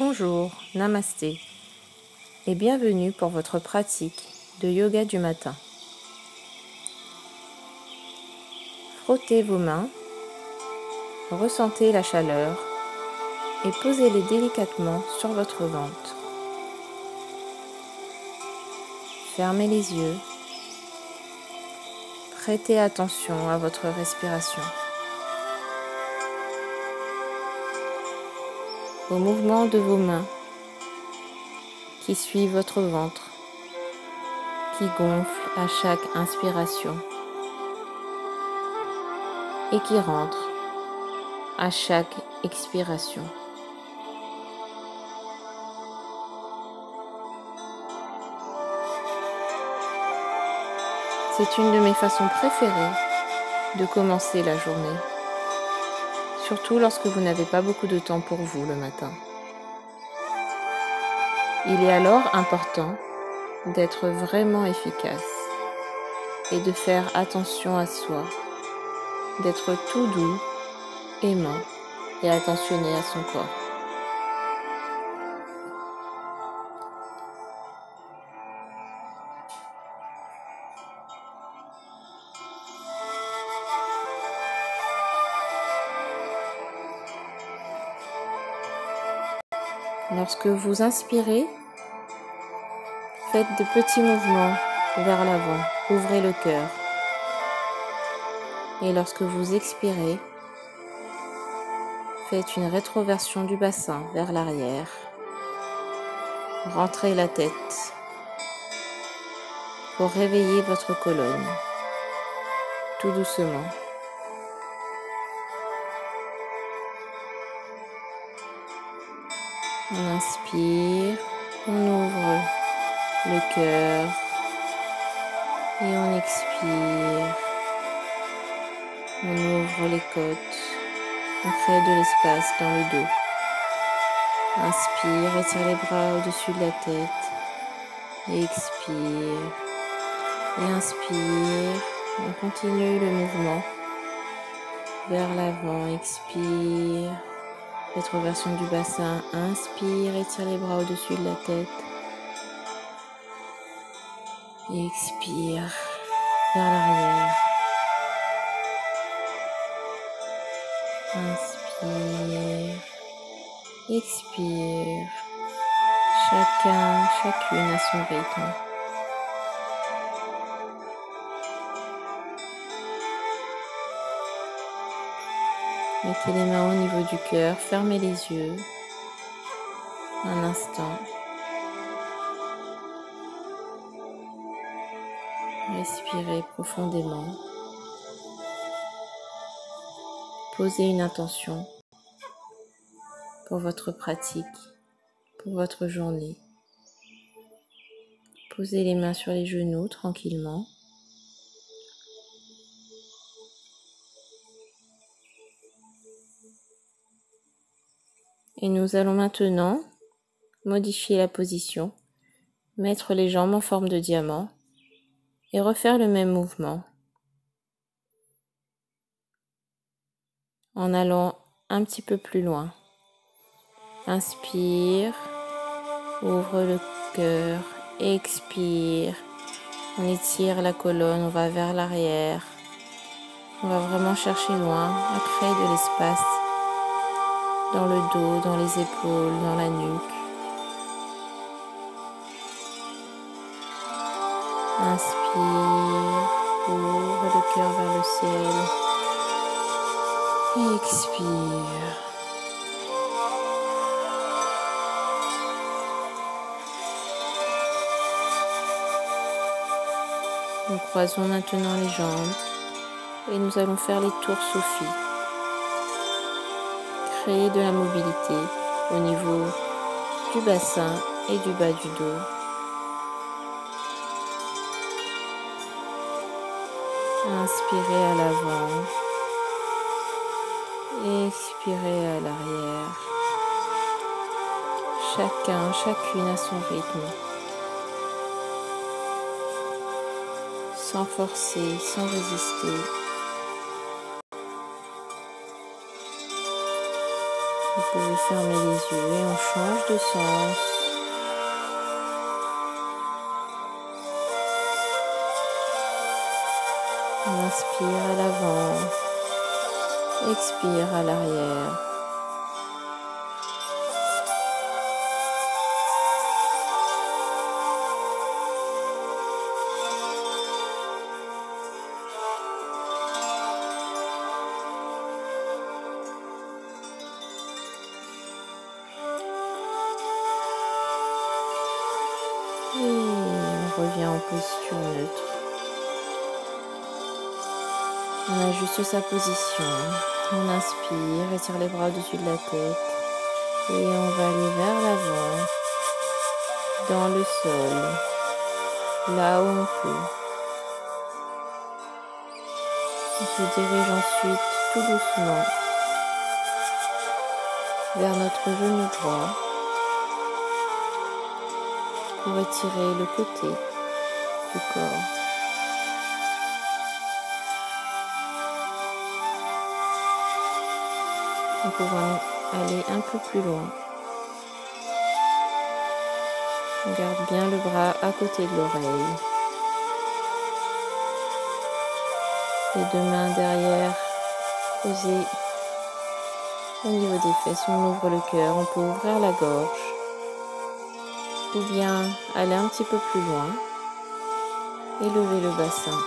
Bonjour, namasté et bienvenue pour votre pratique de yoga du matin. Frottez vos mains, ressentez la chaleur et posez-les délicatement sur votre ventre. Fermez les yeux, prêtez attention à votre respiration, au mouvement de vos mains qui suivent votre ventre, qui gonfle à chaque inspiration et qui rentre à chaque expiration. C'est une de mes façons préférées de commencer la journée, surtout lorsque vous n'avez pas beaucoup de temps pour vous le matin. Il est alors important d'être vraiment efficace et de faire attention à soi, d'être tout doux, aimant et attentionné à son corps. Lorsque vous inspirez, faites de petits mouvements vers l'avant, ouvrez le cœur. Et lorsque vous expirez, faites une rétroversion du bassin vers l'arrière. Rentrez la tête pour réveiller votre colonne, tout doucement. On inspire, on ouvre le cœur et on expire. On ouvre les côtes, on crée de l'espace dans le dos. Inspire, étire les bras au-dessus de la tête. Et expire. Et inspire, on continue le mouvement vers l'avant. Expire. Rétroversion du bassin, inspire, étire les bras au-dessus de la tête. Et expire vers l'arrière. Inspire, expire. Chacune à son rythme. Mettez les mains au niveau du cœur, fermez les yeux un instant. Respirez profondément. Posez une intention pour votre pratique, pour votre journée. Posez les mains sur les genoux tranquillement. Et nous allons maintenant modifier la position, mettre les jambes en forme de diamant et refaire le même mouvement en allant un petit peu plus loin. Inspire, ouvre le cœur, expire. On étire la colonne, on va vers l'arrière. On va vraiment chercher loin à créer de l'espace dans le dos, dans les épaules, dans la nuque. Inspire, ouvre le cœur vers le ciel. Et expire. Nous croisons maintenant les jambes et nous allons faire les tours Sophie. Créer de la mobilité au niveau du bassin et du bas du dos. Inspirez à l'avant, expirez à l'arrière. Chacune à son rythme. Sans forcer, sans résister. Vous pouvez fermer les yeux et on change de sens. On inspire à l'avant, expire à l'arrière. Et on revient en posture neutre. On ajuste sa position. On inspire, étire les bras au-dessus de la tête. Et on va aller vers l'avant, dans le sol, là où on peut. On se dirige ensuite tout doucement vers notre genou droit pour étirer le côté du corps. Nous pouvons aller un peu plus loin. On garde bien le bras à côté de l'oreille. Les deux mains derrière posées au niveau des fesses. On ouvre le cœur, on peut ouvrir la gorge. Ou bien aller un petit peu plus loin et lever le bassin.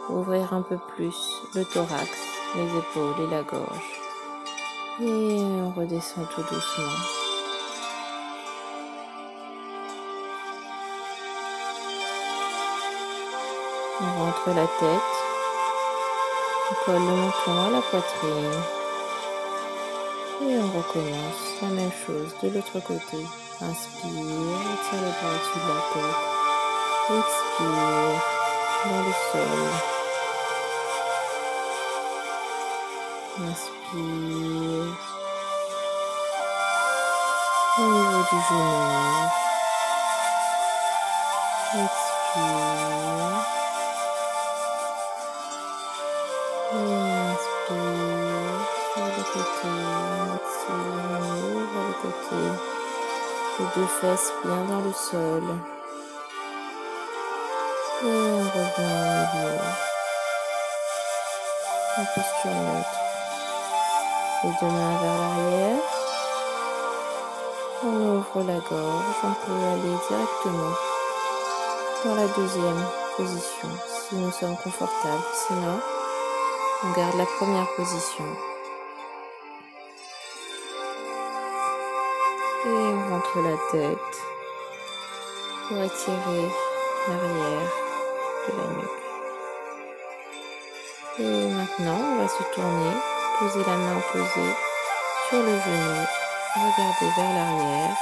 Ouvrir un peu plus le thorax, les épaules et la gorge. Et on redescend tout doucement. On rentre la tête. On colle le menton à la poitrine. Et on recommence la même chose de l'autre côté. Inspire, étire les bras au-dessus de la tête. Expire dans le sol. Inspire au niveau du genou. Expire. Et inspire sur le côté. On étire, on ouvre le côté. Les deux fesses bien dans le sol. Et on revient au milieu. En posture neutre. Les deux mains vers l'arrière. On ouvre la gorge. On peut aller directement dans la deuxième position si nous sommes confortables. Sinon, on garde la première position. Et on rentre la tête pour étirer l'arrière de la nuque. Et maintenant, on va se tourner, poser la main opposée sur le genou, regarder vers l'arrière,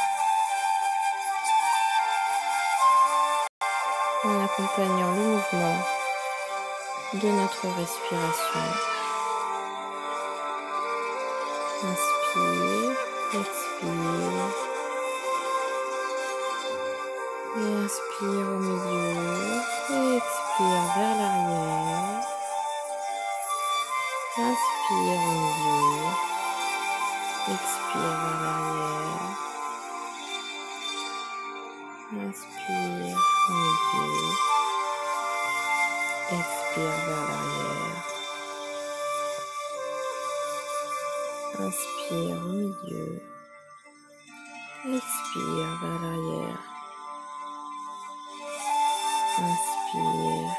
en accompagnant le mouvement de notre respiration. Inspire, expire. Et inspire au milieu et expire vers l'arrière. Inspire au milieu, expire vers l'arrière. Inspire au milieu, expire vers l'arrière. Inspire au milieu, expire vers l'arrière. Inspire,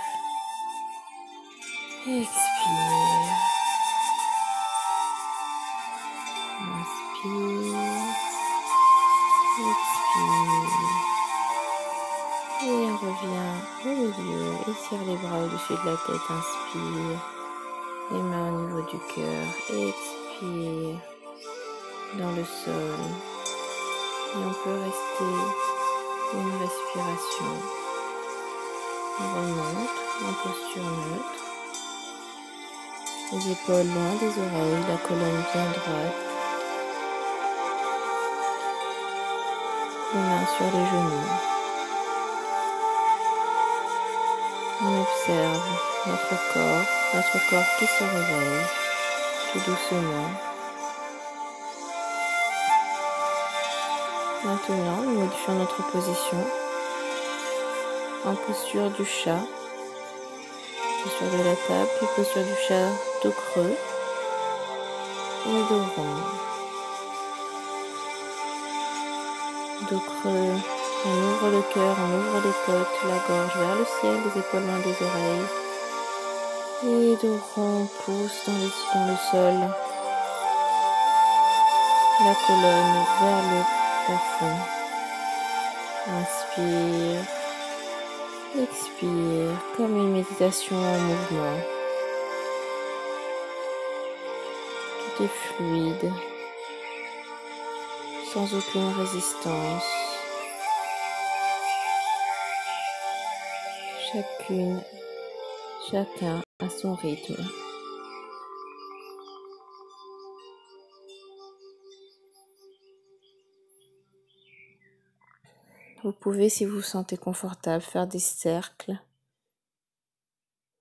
expire. Inspire, expire. Et on revient au milieu. Étire les bras au-dessus de la tête. Inspire. Les mains au niveau du cœur. Expire. Dans le sol. Et on peut rester une respiration. On remonte en posture neutre. Les épaules loin des oreilles. La colonne bien droite. Les mains sur les genoux. On observe notre corps qui se réveille tout doucement. Maintenant, nous modifions notre position en posture du chat, posture de la table, puis posture du chat, dos creux et dos rond. Dos creux, on ouvre le cœur, on ouvre les côtes, la gorge vers le ciel, les épaules loin des oreilles. Et dos rond, pousse dans le sol, la colonne vers le plafond. Inspire, expire, comme une méditation en mouvement. Tout est fluide, sans aucune résistance. Chacun à son rythme. Vous pouvez, si vous vous sentez confortable, faire des cercles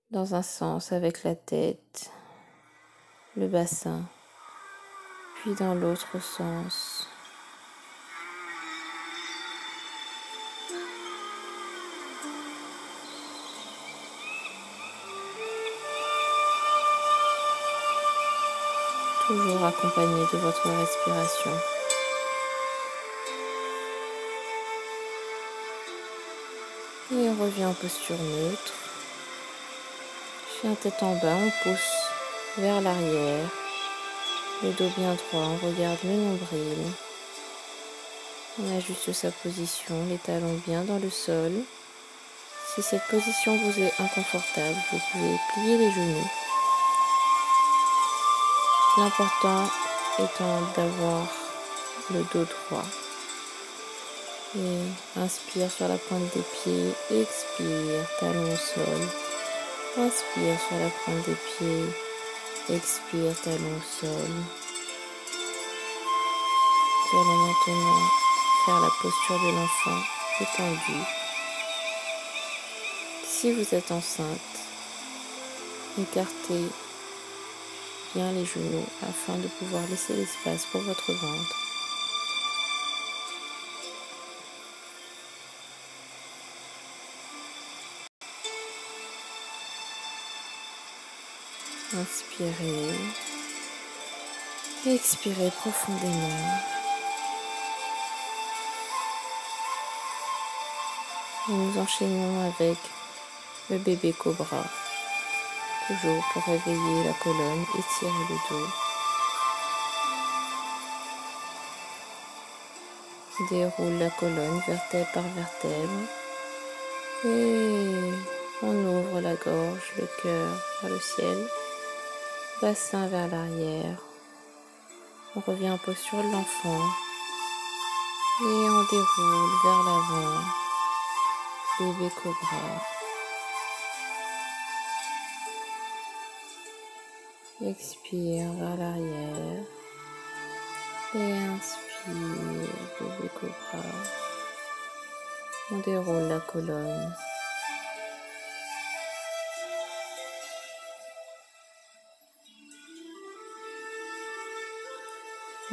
dans un sens avec la tête, le bassin, puis dans l'autre sens. Toujours accompagné de votre respiration. Et on revient en posture neutre. Chien tête en bas, on pousse vers l'arrière. Le dos bien droit, on regarde le nombril. On ajuste sa position, les talons bien dans le sol. Si cette position vous est inconfortable, vous pouvez plier les genoux. L'important étant d'avoir le dos droit. Et inspire sur la pointe des pieds, expire, talon au sol. Inspire sur la pointe des pieds, expire, talon au sol. Nous allons maintenant faire la posture de l'enfant étendu. Si vous êtes enceinte, écartez bien les genoux afin de pouvoir laisser l'espace pour votre ventre. Inspirez, expirez profondément. Et nous enchaînons avec le bébé cobra. Toujours pour réveiller la colonne, étirer le dos. Déroule la colonne vertèbre par vertèbre. Et on ouvre la gorge, le cœur vers le ciel. Bassin vers l'arrière. On revient en posture de l'enfant. Et on déroule vers l'avant. Bébé cobra. Expire vers l'arrière. Et inspire, bébé cobra. On déroule la colonne.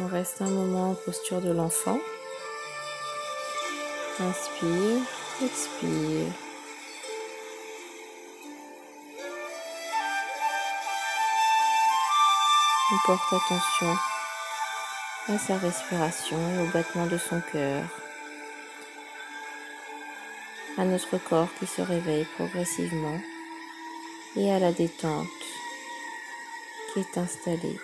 On reste un moment en posture de l'enfant. Inspire, expire. On porte attention à sa respiration et au battement de son cœur, à notre corps qui se réveille progressivement et à la détente qui est installée.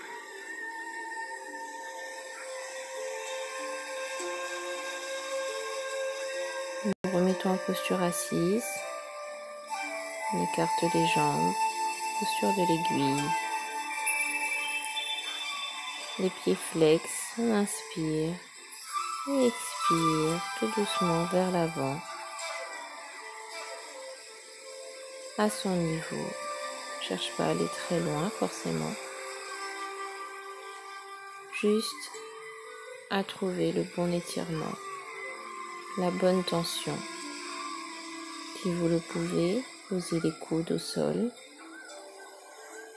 Nous remettons en posture assise, on écarte les jambes, posture de l'aiguille, les pieds flex, on inspire et expire tout doucement vers l'avant, à son niveau. Ne cherche pas à aller très loin forcément, juste à trouver le bon étirement, la bonne tension. Si vous le pouvez, posez les coudes au sol.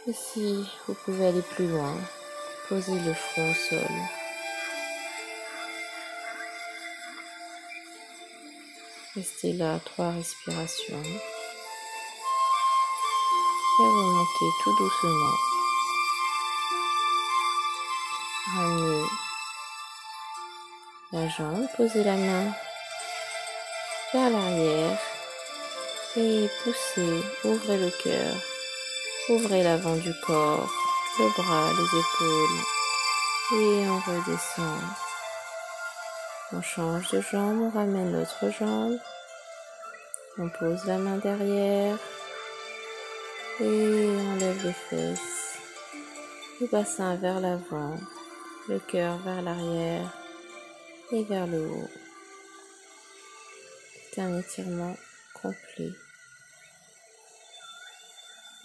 Et si vous pouvez aller plus loin, posez le front au sol. Restez là, 3 respirations. Et remontez tout doucement. Ramenez la jambe, posez la main vers l'arrière et poussez, ouvrez le cœur, ouvrez l'avant du corps, le bras, les épaules et on redescend. On change de jambe, on ramène l'autre jambe, on pose la main derrière et on lève les fesses, le bassin vers l'avant, le cœur vers l'arrière et vers le haut. C'est un étirement complet.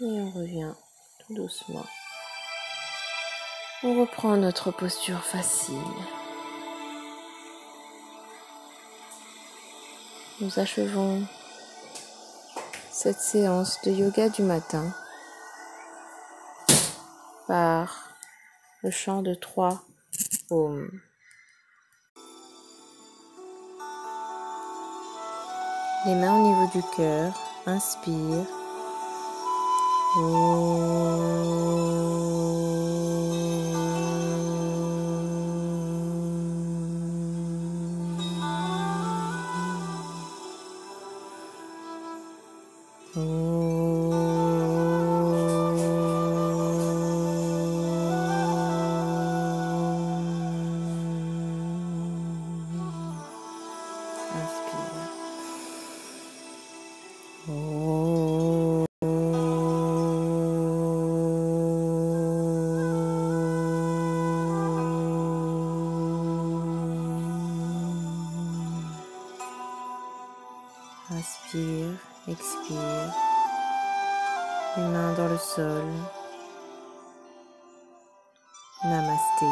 Et on revient tout doucement. On reprend notre posture facile. Nous achevons cette séance de yoga du matin par le chant de 3 Om. Les mains au niveau du cœur, inspire. Inspire, expire, les mains dans le sol. Namasté.